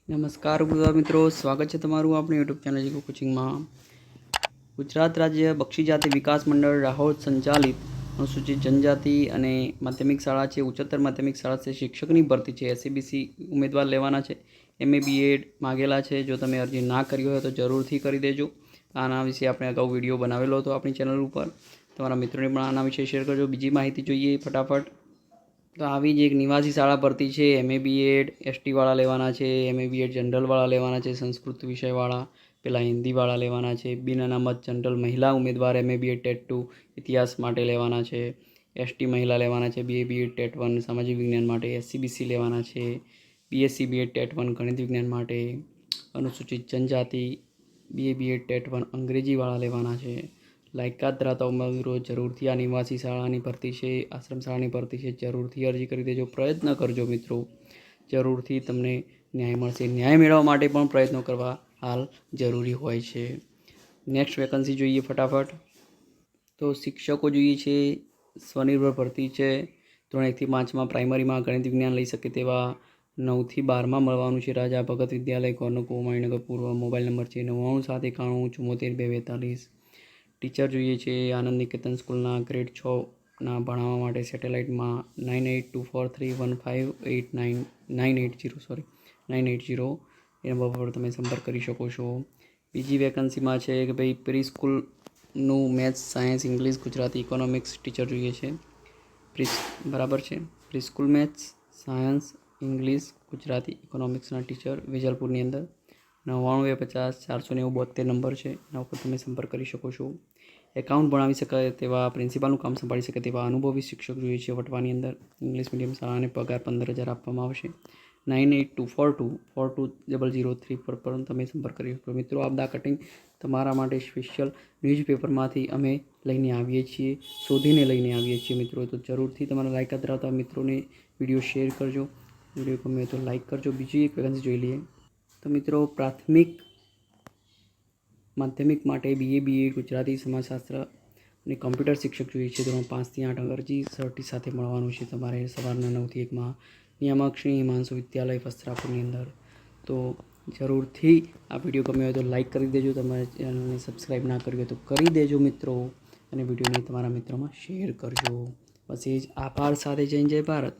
નમસ્કાર મિત્રો, સ્વાગત છે તમારું આપણી યુટ્યુબ ચેનલ જીકો કોચિંગમાં. ગુજરાત રાજ્ય બક્ષી જાતિ વિકાસ મંડળ રાહોલ સંચાલિત અનુસૂચિત જનજાતિ અને માધ્યમિક શાળા છે, ઉચ્ચતર માધ્યમિક શાળા છે, શિક્ષકની ભરતી છે. એસસીબીસી ઉમેદવાર લેવાના છે. MA BEd માગેલા છે. જો તમે અરજી ના કરી હોય તો જરૂરથી કરી દેજો. આના વિશે આપણે અગાઉ વિડીયો બનાવેલો હતો આપણી ચેનલ ઉપર. તમારા મિત્રોને પણ આના વિશે શેર કરજો. બીજી માહિતી જોઈએ ફટાફટ. તો આવી જ એક નિવાસી શાળા ભરતી છે. MA BEd ST વાળા લેવાના છે, MA BEd જનરલ વાળા લેવાના છે, સંસ્કૃત વિષયવાળા, પેલા હિન્દીવાળા લેવાના છે, બિન અનામત જનરલ મહિલા ઉમેદવાર MA BEd ટેટ 2 ઇતિહાસ માટે લેવાના છે, ST મહિલા લેવાના છે, BA BEd ટેટ 1 સામાજિક વિજ્ઞાન માટે, SCBC લેવાના છે, BSc BEd ટેટ 1 ગણિત વિજ્ઞાન માટે, અનુસૂચિત જનજાતિ BA BEd ટેટ 1 અંગ્રેજીવાળા લેવાના છે. લાયકાત ધરાવતા ઉમેદવારો જરૂરથી આ નિવાસી શાળાની ભરતી છે, આશ્રમ શાળાની ભરતી છે, જરૂરથી અરજી કરી દેજો. પ્રયત્ન કરજો મિત્રો, જરૂરથી તમને ન્યાય મળશે. ન્યાય મેળવવા માટે પણ પ્રયત્નો કરવા હાલ જરૂરી હોય છે. નેક્સ્ટ વેકન્સી જોઈએ ફટાફટ. તો શિક્ષકો જોઈએ છે, સ્વનિર્ભર ભરતી છે. ધોરણ 1 થી 5માં પ્રાઇમરીમાં ગણિત વિજ્ઞાન લઈ શકે તેવા 9 થી 12માં મળવાનું છે. રાજા ભગત વિદ્યાલય, ગોરનકો, માણીનગર પૂર્વ. મોબાઈલ નંબર છે 997194 ટીચર જોઈએ છે આનંદ નિકેતન સ્કૂલના ગ્રેડ 6ના ભણાવવા માટે સેટેલાઇટમાં 982431580980 એ નંબર પર તમે સંપર્ક કરી શકો છો. બીજી વેકન્સીમાં છે કે ભાઈ પ્રી સ્કૂલનું maths, science, English, Gujarati, economics teacher જોઈએ છે. બરાબર છે. Pre school maths, science, English, Gujarati, ઇકોનોમિક્સના ટીચર વેજલપુરની અંદર 9950 490 નંબર છે. એના ઉપર તમે સંપર્ક કરી શકો છો. એકાઉન્ટ ભણાવી શકાય તેવા, પ્રિન્સિપાલનું કામ સંભાળી શકે તેવા અનુભવી શિક્ષક જોઈએ છે વટવાની અંદર. ઇંગ્લિશ મીડિયમ શાળાને પગાર 15,000 આપવામાં આવશે. 9824242003 પર પણ તમે સંપર્ક કરી શકો. મિત્રો, આપદા કટિંગ તમારા માટે સ્પેશિયલ ન્યૂઝપેપરમાંથી અમે લઈને આવીએ છીએ, શોધીને લઈને આવીએ છીએ મિત્રો. તો જરૂરથી તમારા લાયકાત ધરાવતા મિત્રોને વિડીયો શેર કરજો. વિડીયો ગમે તો લાઇક કરજો. બીજી એક વેકન્સી જોઈ લઈએ. તો મિત્રો, પ્રાથમિક માધ્યમિક માટે BA BEd ગુજરાતી, સમાજશાસ્ત્ર અને કમ્પ્યુટર શિક્ષક જોઈએ છે. ધોરણ 5 થી 8 અરજી સર્ટી સાથે મળવાનું છે તમારે સવારના 9 થી 1માં નિયામક શ્રી હિમાંશુ વિદ્યાલય વસ્ત્રાપુરની અંદર. તો જરૂરથી આ વિડીયો ગમ્યો હોય તો લાઇક કરી દેજો. તમારા ચેનલને સબસ્ક્રાઈબ ના કરી હોય તો કરી દેજો મિત્રો, અને વિડીયોને તમારા મિત્રોમાં શેર કરજો. બસ એ જ. આભાર સાથે જય ભારત.